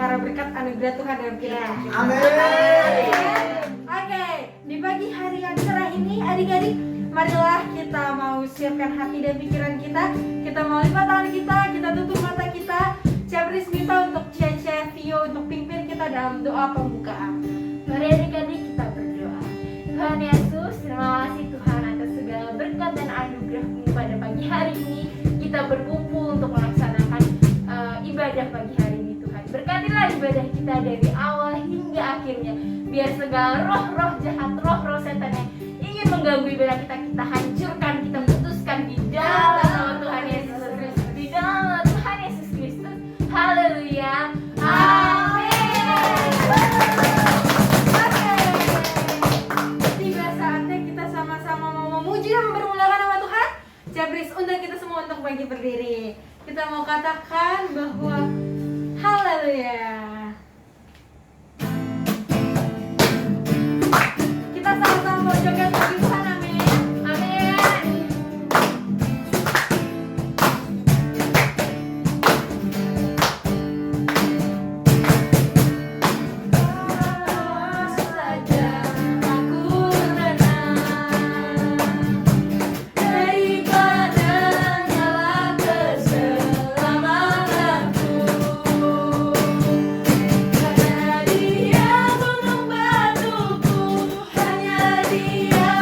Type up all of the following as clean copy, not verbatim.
karena berkat anugerah Tuhan dalam kehidupan kita. Amin. Oke, di pagi hari yang cerah ini adik-adik, marilah kita mau siapkan hati dan pikiran kita. Kita mau lipat tangan kita tutup mata kita. Cabris minta untuk Cece Vio untuk pimpin kita dalam doa pembukaan. Mari adik-adik kita berdoa. Tuhan Yesus, terima kasih Tuhan atas segala berkat dan anugerah-Mu pada pagi hari ini. Kita berkumpul untuk melaksanakan ibadah pagi hari ini Tuhan. Berkatilah ibadah kita dari awal hingga akhirnya. Biar segala roh-roh jahat, roh-roh setan yang ingin mengganggu ibadah kita, kita hancurkan, kita putuskan di dalam nama Tuhan Yesus Kristus. Di dalam nama Tuhan Yesus Kristus. Haleluya. Amin. Tiba saatnya kita sama-sama mau memuji dan mempermulakan nama Tuhan. Cabris undang kita semua untuk bangkit berdiri. Kita mau katakan bahwa haleluya. Kita sama-sama mau joget bagi Tuhan, amin. Amin. Saja aku renang daripada nyala keselamatanku, karena Dia penuh batuku, hanya Dia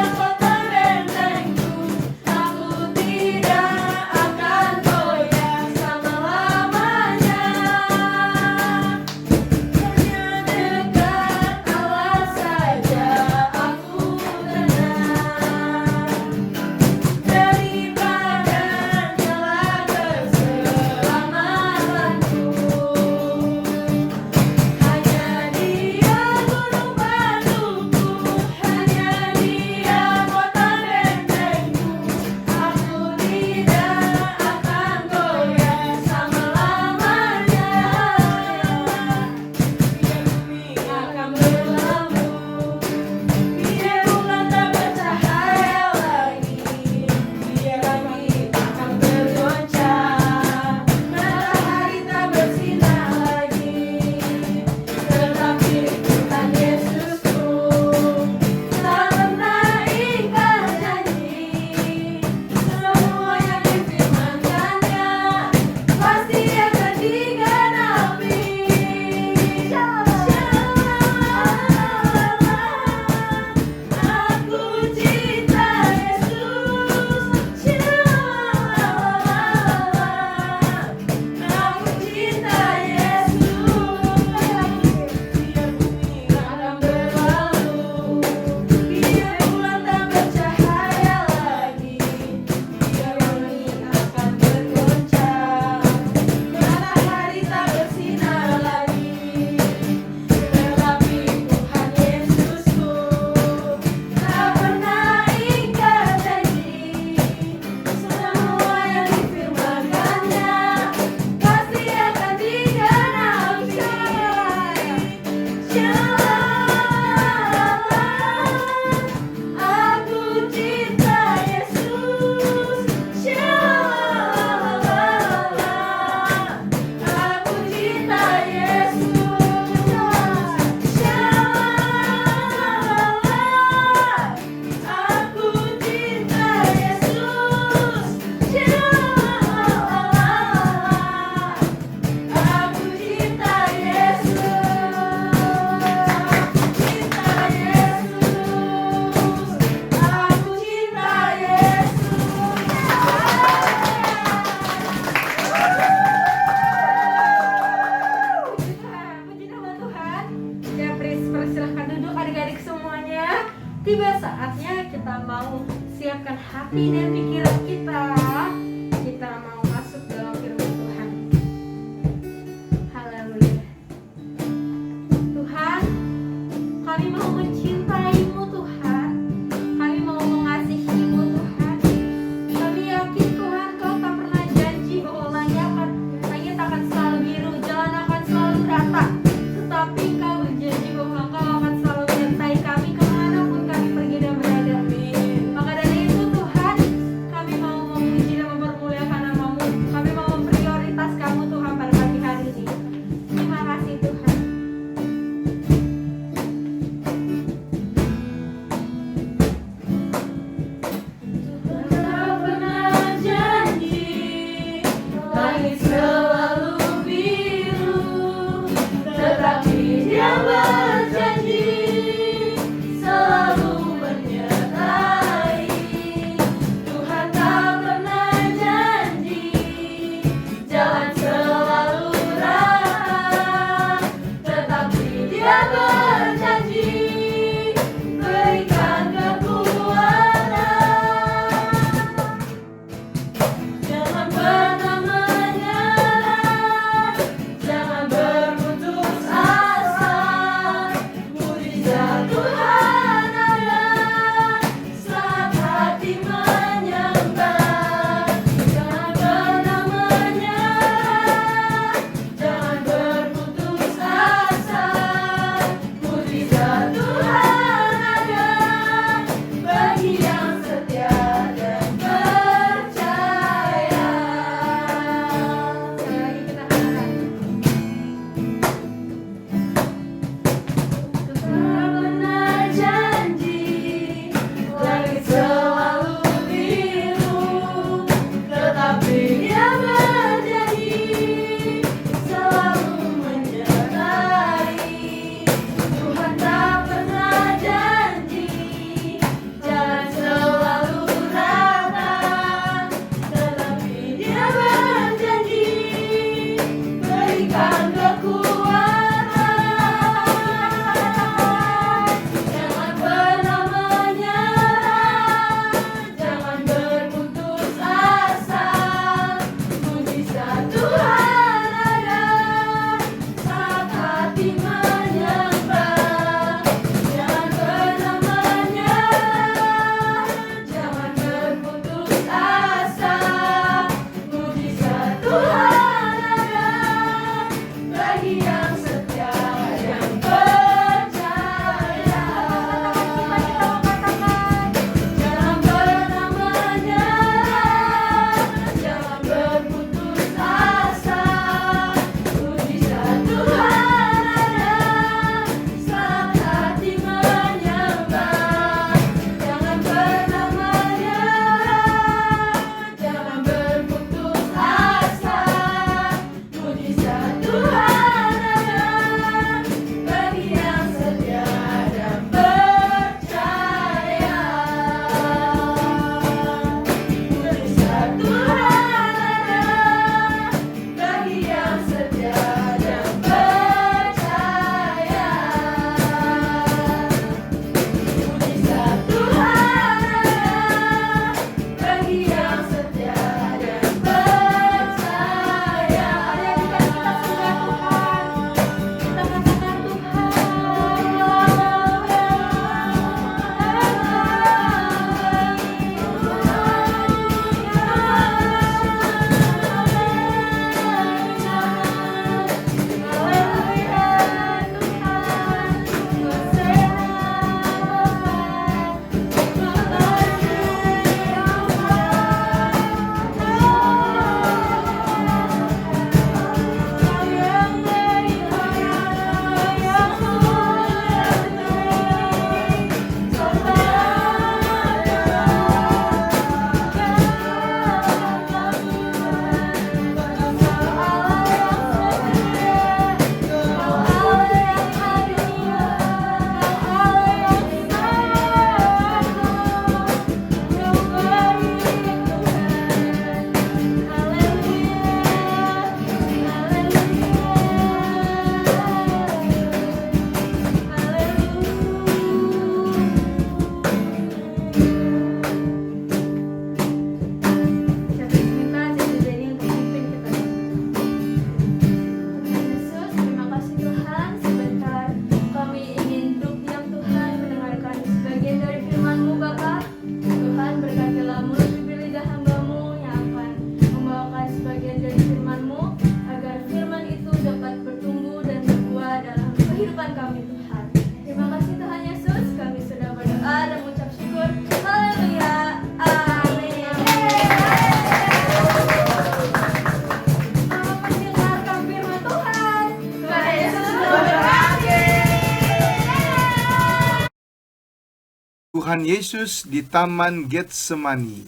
Tuhan Yesus di Taman Getsemani.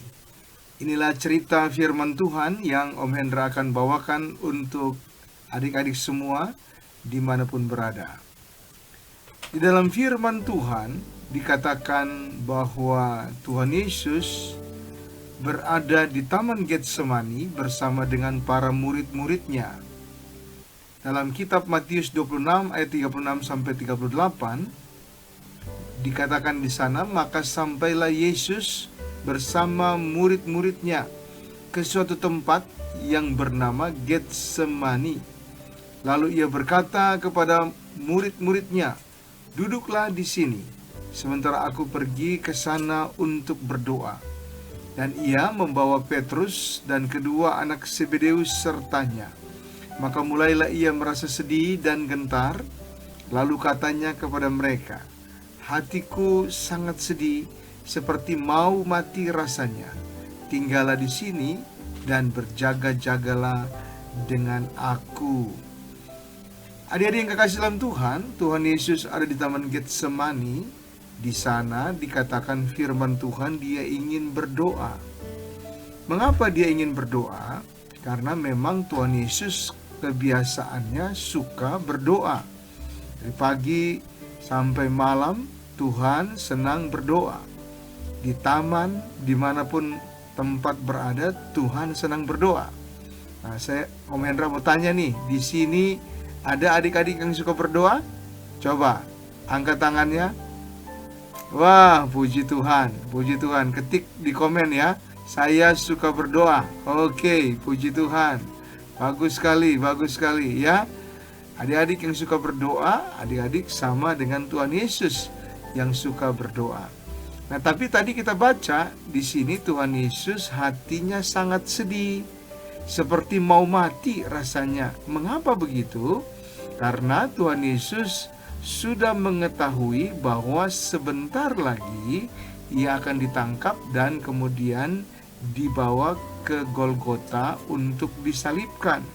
Inilah cerita firman Tuhan yang Om Hendra akan bawakan untuk adik-adik semua dimanapun berada. Di dalam firman Tuhan dikatakan bahwa Tuhan Yesus berada di Taman Getsemani bersama dengan para murid-muridnya. Dalam kitab Matius 26 ayat 36 sampai 38 dikatakan di sana, maka sampailah Yesus bersama murid-muridnya ke suatu tempat yang bernama Getsemani. Lalu ia berkata kepada murid-muridnya, duduklah di sini, sementara aku pergi ke sana untuk berdoa. Dan ia membawa Petrus dan kedua anak Zebedeus sertanya. Maka mulailah ia merasa sedih dan gentar, lalu katanya kepada mereka, hatiku sangat sedih, seperti mau mati rasanya. Tinggallah di sini dan berjaga-jagalah dengan aku. Adik-adik yang kekasih dalam Tuhan, Tuhan Yesus ada di Taman Getsemani. Di sana dikatakan firman Tuhan, dia ingin berdoa. Mengapa dia ingin berdoa? Karena memang Tuhan Yesus kebiasaannya suka berdoa. Dari pagi sampai malam Tuhan senang berdoa. Di taman, dimanapun tempat berada, Tuhan senang berdoa. Nah, Om Hendra mau tanya nih, di sini ada adik-adik yang suka berdoa? Coba angkat tangannya. Wah, puji Tuhan, puji Tuhan. Ketik di komen ya, saya suka berdoa. Oke, puji Tuhan. Bagus sekali ya. Adik-adik yang suka berdoa, adik-adik sama dengan Tuhan Yesus yang suka berdoa. Nah, tapi tadi kita baca di sini Tuhan Yesus hatinya sangat sedih, seperti mau mati rasanya. Mengapa begitu? Karena Tuhan Yesus sudah mengetahui bahwa sebentar lagi ia akan ditangkap dan kemudian dibawa ke Golgota untuk disalibkan.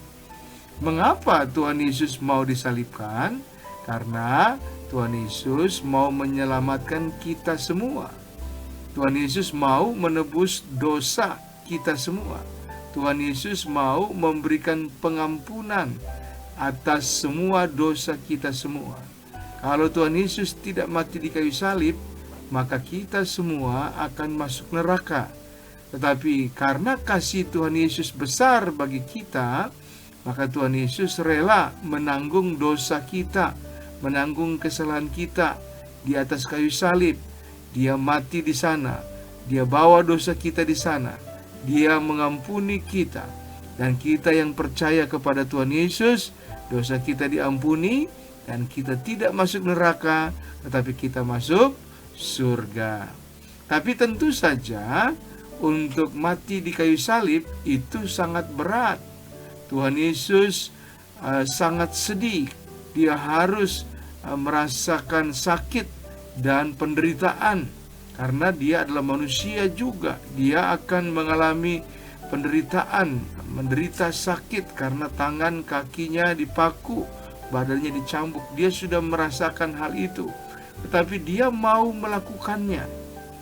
Mengapa Tuhan Yesus mau disalibkan? Karena Tuhan Yesus mau menyelamatkan kita semua. Tuhan Yesus mau menebus dosa kita semua. Tuhan Yesus mau memberikan pengampunan atas semua dosa kita semua. Kalau Tuhan Yesus tidak mati di kayu salib, maka kita semua akan masuk neraka. Tetapi karena kasih Tuhan Yesus besar bagi kita, maka Tuhan Yesus rela menanggung dosa kita, menanggung kesalahan kita di atas kayu salib. Dia mati di sana, dia bawa dosa kita di sana, dia mengampuni kita. Dan kita yang percaya kepada Tuhan Yesus, dosa kita diampuni dan kita tidak masuk neraka, tetapi kita masuk surga. Tapi tentu saja untuk mati di kayu salib itu sangat berat. Tuhan Yesus sangat sedih. Dia harus merasakan sakit dan penderitaan karena dia adalah manusia juga. Dia akan mengalami penderitaan, menderita sakit karena tangan kakinya dipaku, badannya dicambuk. Dia sudah merasakan hal itu, tetapi dia mau melakukannya.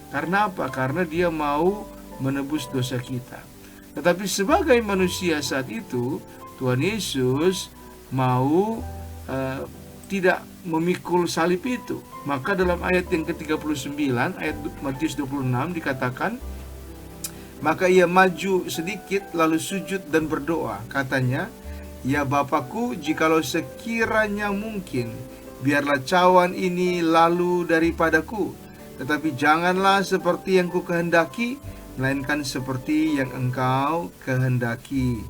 Karena apa? Karena dia mau menebus dosa kita. Tetapi sebagai manusia saat itu, Tuhan Yesus mau tidak memikul salib itu. Maka dalam ayat yang ke-39, ayat Matius 26 dikatakan, maka ia maju sedikit lalu sujud dan berdoa. Katanya, ya Bapakku, jikalau sekiranya mungkin, biarlah cawan ini lalu daripadaku. Tetapi janganlah seperti yang ku kehendaki, melainkan seperti yang Engkau kehendaki.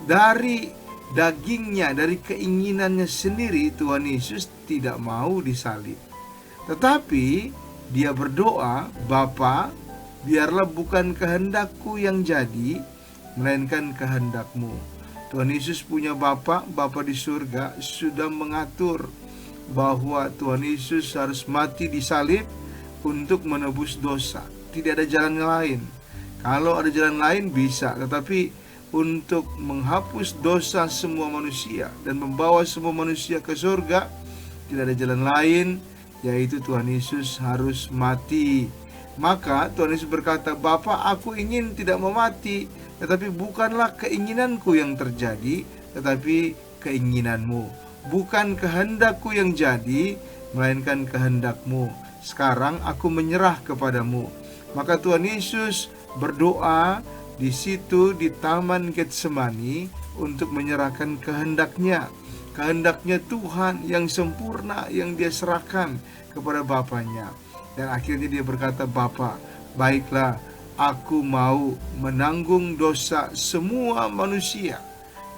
Dari dagingnya, dari keinginannya sendiri, Tuhan Yesus tidak mau disalib. Tetapi dia berdoa, Bapa, biarlah bukan kehendakku yang jadi, melainkan kehendak-Mu. Tuhan Yesus punya Bapa di surga sudah mengatur bahwa Tuhan Yesus harus mati disalib untuk menebus dosa. Tidak ada jalan lain. Kalau ada jalan lain bisa, tetapi untuk menghapus dosa semua manusia dan membawa semua manusia ke surga, tidak ada jalan lain yaitu Tuhan Yesus harus mati. Maka Tuhan Yesus berkata, "Bapa, aku ingin tidak mau mati, tetapi bukanlah keinginanku yang terjadi, tetapi keinginanmu. Bukan kehendakku yang jadi, melainkan kehendakmu. Sekarang aku menyerah kepadamu." Maka Tuhan Yesus berdoa di situ di Taman Getsemani untuk menyerahkan kehendaknya. Kehendaknya Tuhan yang sempurna yang dia serahkan kepada Bapanya. Dan akhirnya dia berkata, "Bapa, baiklah, aku mau menanggung dosa semua manusia.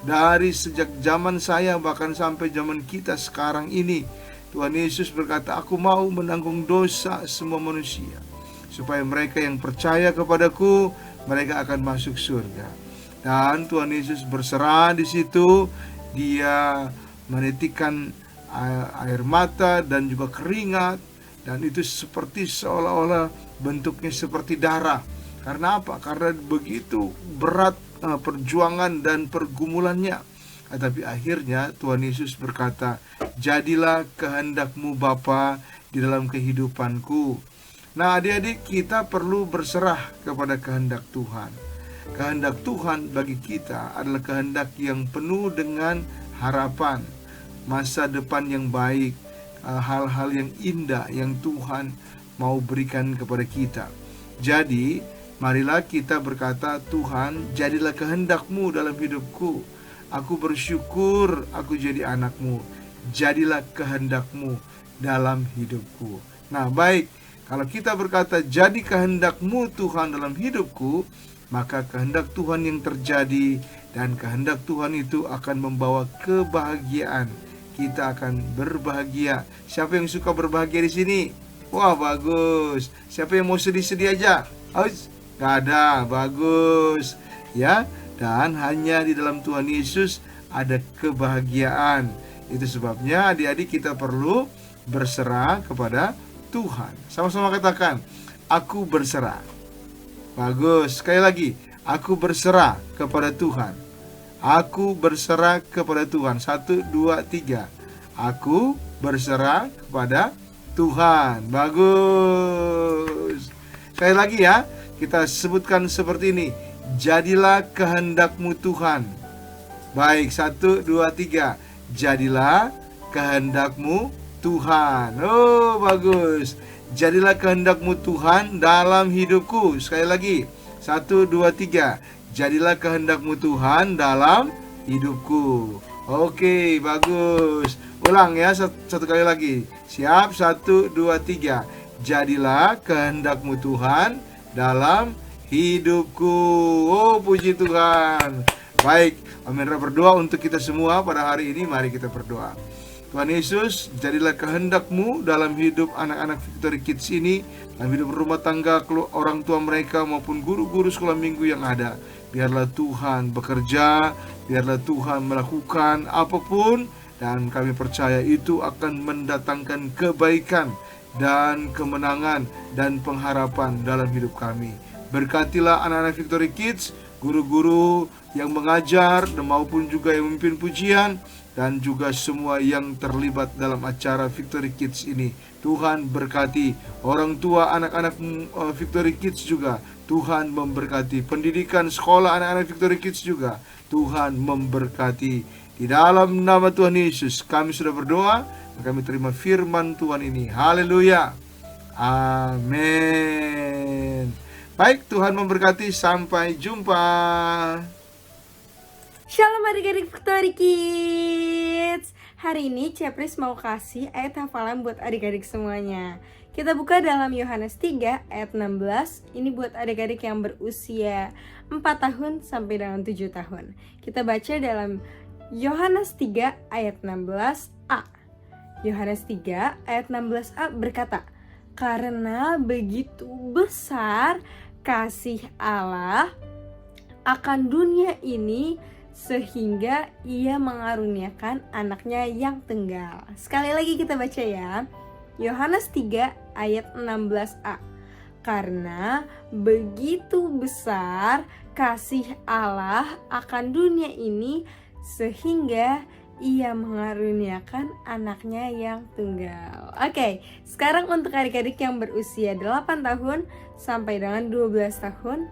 Dari sejak zaman saya bahkan sampai zaman kita sekarang ini." Tuhan Yesus berkata, "Aku mau menanggung dosa semua manusia, supaya mereka yang percaya kepadaku, mereka akan masuk surga." Dan Tuhan Yesus berserah di situ. Dia menitikan air mata dan juga keringat, dan itu seperti seolah-olah bentuknya seperti darah. Karena apa? Karena begitu berat perjuangan dan pergumulannya. Tapi akhirnya Tuhan Yesus berkata, "Jadilah kehendakmu Bapa di dalam kehidupanku." Nah, adik-adik, kita perlu berserah kepada kehendak Tuhan. Kehendak Tuhan bagi kita adalah kehendak yang penuh dengan harapan, masa depan yang baik, hal-hal yang indah yang Tuhan mau berikan kepada kita. Jadi, marilah kita berkata, "Tuhan, jadilah kehendak-Mu dalam hidupku. Aku bersyukur aku jadi anak-Mu. Jadilah kehendak-Mu dalam hidupku." Nah, baik, kalau kita berkata, "Jadi kehendak-Mu Tuhan dalam hidupku," maka kehendak Tuhan yang terjadi, dan kehendak Tuhan itu akan membawa kebahagiaan. Kita akan berbahagia. Siapa yang suka berbahagia di sini? Wah, bagus. Siapa yang mau sedih-sedih aja? Gak ada. Bagus. Ya, dan hanya di dalam Tuhan Yesus ada kebahagiaan. Itu sebabnya adik-adik kita perlu berserah kepada Tuhan. Sama-sama katakan, "Aku berserah." Bagus. Sekali lagi, aku berserah kepada Tuhan. Aku berserah kepada Tuhan. 1, 2, 3. Aku berserah kepada Tuhan. Bagus. Sekali lagi ya, kita sebutkan seperti ini. Jadilah kehendak-Mu Tuhan. Baik, 1, 2, 3. Jadilah kehendak-Mu Tuhan. Oh, bagus. Jadilah kehendak-Mu Tuhan dalam hidupku. Sekali lagi, 1, 2, 3. Jadilah kehendak-Mu Tuhan dalam hidupku. Oke, bagus. Ulang ya, satu kali lagi. Siap, 1, 2, 3. Jadilah kehendak-Mu Tuhan dalam hidupku. Oh, puji Tuhan. Baik, Amira berdoa untuk kita semua pada hari ini. Mari kita berdoa. Tuhan Yesus, jadilah kehendak-Mu dalam hidup anak-anak Victory Kids ini, dalam hidup rumah tangga orang tua mereka maupun guru-guru sekolah minggu yang ada. Biarlah Tuhan bekerja, biarlah Tuhan melakukan apapun, dan kami percaya itu akan mendatangkan kebaikan dan kemenangan dan pengharapan dalam hidup kami. Berkatilah anak-anak Victory Kids, guru-guru yang mengajar dan maupun juga yang memimpin pujian, dan juga semua yang terlibat dalam acara Victory Kids ini. Tuhan berkati orang tua anak-anak Victory Kids juga. Tuhan memberkati pendidikan sekolah anak-anak Victory Kids juga. Tuhan memberkati. Di dalam nama Tuhan Yesus kami sudah berdoa, dan kami terima firman Tuhan ini. Haleluya. Amin. Baik, Tuhan memberkati. Sampai jumpa. Shalom adik-adik Victory Kids. Hari ini Cepris mau kasih ayat hafalan buat adik-adik semuanya. Kita buka dalam Yohanes 3 ayat 16. Ini buat adik-adik yang berusia 4 tahun sampai dengan 7 tahun. Kita baca dalam Yohanes 3 ayat 16a. Yohanes 3 ayat 16a berkata, "Karena begitu besar kasih Allah akan dunia ini, sehingga Ia mengaruniakan anaknya yang tunggal." Sekali lagi kita baca ya, Yohanes 3 ayat 16a. "Karena begitu besar kasih Allah akan dunia ini, sehingga Ia mengaruniakan anaknya yang tunggal. Oke, sekarang untuk adik-adik yang berusia 8 tahun sampai dengan 12 tahun,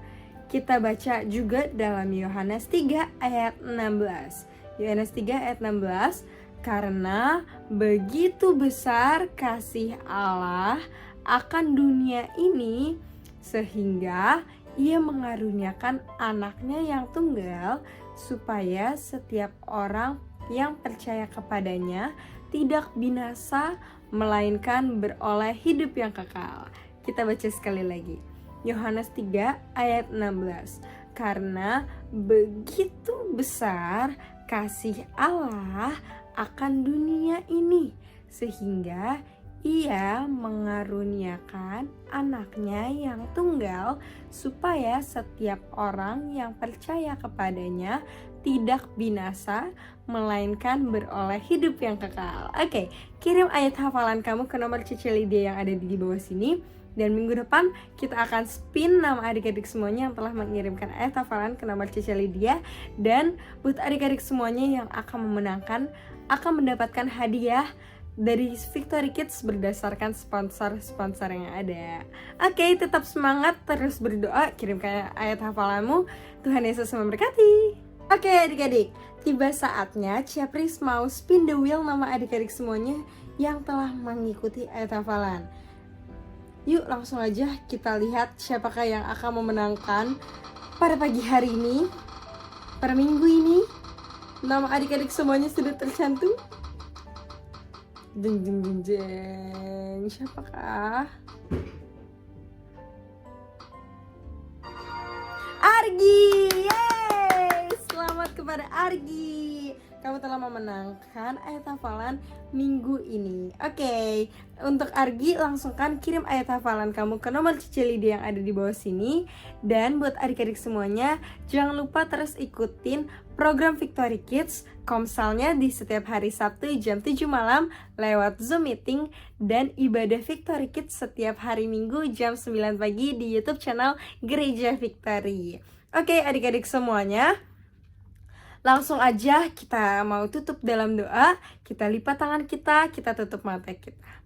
kita baca juga dalam Yohanes 3 ayat 16. Yohanes 3 ayat 16, karena begitu besar kasih Allah akan dunia ini sehingga ia mengaruniakan anaknya yang tunggal supaya setiap orang yang percaya kepadanya tidak binasa melainkan beroleh hidup yang kekal. Kita baca sekali lagi. Yohanes 3 ayat 16. Karena begitu besar kasih Allah akan dunia ini sehingga ia mengaruniakan anaknya yang tunggal supaya setiap orang yang percaya kepadanya tidak binasa melainkan beroleh hidup yang kekal. Oke, kirim ayat hafalan kamu ke nomor Cici Lydia yang ada di bawah sini. Dan minggu depan kita akan spin nama adik-adik semuanya yang telah mengirimkan ayat hafalan ke nomor Cici Lydia. Dan buat adik-adik semuanya yang akan memenangkan akan mendapatkan hadiah dari Victory Kids berdasarkan sponsor-sponsor yang ada. Oke, tetap semangat, terus berdoa, kirimkan ayat hafalanmu. Tuhan Yesus memberkati. Oke adik-adik, tiba saatnya Ciapris mau spin the wheel nama adik-adik semuanya yang telah mengikuti ayat hafalan. Yuk langsung aja kita lihat siapakah yang akan memenangkan pada pagi hari ini, pada minggu ini. Nama adik-adik semuanya sudah tercantum. Jeng jeng jeng jeng, siapakah? Argi, yeay! Selamat kepada Argi. Kamu telah memenangkan ayat hafalan minggu ini. Oke, untuk Argi langsungkan kirim ayat hafalan kamu ke nomor Cici Lydia yang ada di bawah sini. Dan buat adik-adik semuanya, jangan lupa terus ikutin program Victory Kids Komsalnya di setiap hari Sabtu jam 7 malam lewat Zoom meeting, dan ibadah Victory Kids setiap hari Minggu jam 9 pagi di YouTube channel Gereja Victory. Oke adik-adik semuanya, langsung aja kita mau tutup dalam doa. Kita lipat tangan kita tutup mata kita.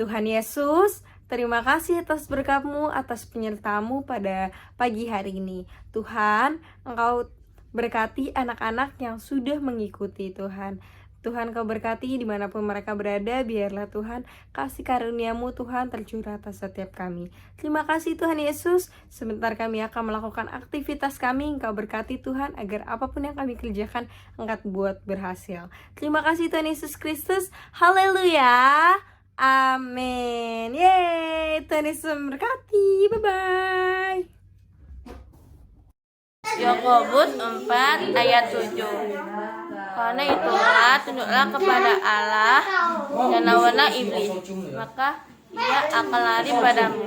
Tuhan Yesus, terima kasih atas berkat-Mu, atas penyertaan-Mu pada pagi hari ini. Tuhan, Engkau berkati anak-anak yang sudah mengikuti Tuhan. Tuhan Kau berkati dimanapun mereka berada, biarlah Tuhan kasih karunia-Mu Tuhan tercurah atas setiap kami. Terima kasih Tuhan Yesus, sebentar kami akan melakukan aktivitas kami. Engkau berkati Tuhan agar apapun yang kami kerjakan Engkau buat berhasil. Terima kasih Tuhan Yesus Kristus, haleluya, amin. Yeay, Tuhan Yesus memberkati, bye-bye. Yakobus 4 ayat 7. Karena itulah tunduklah kepada Allah dan lawanlah iblis, maka ia akan lari padamu.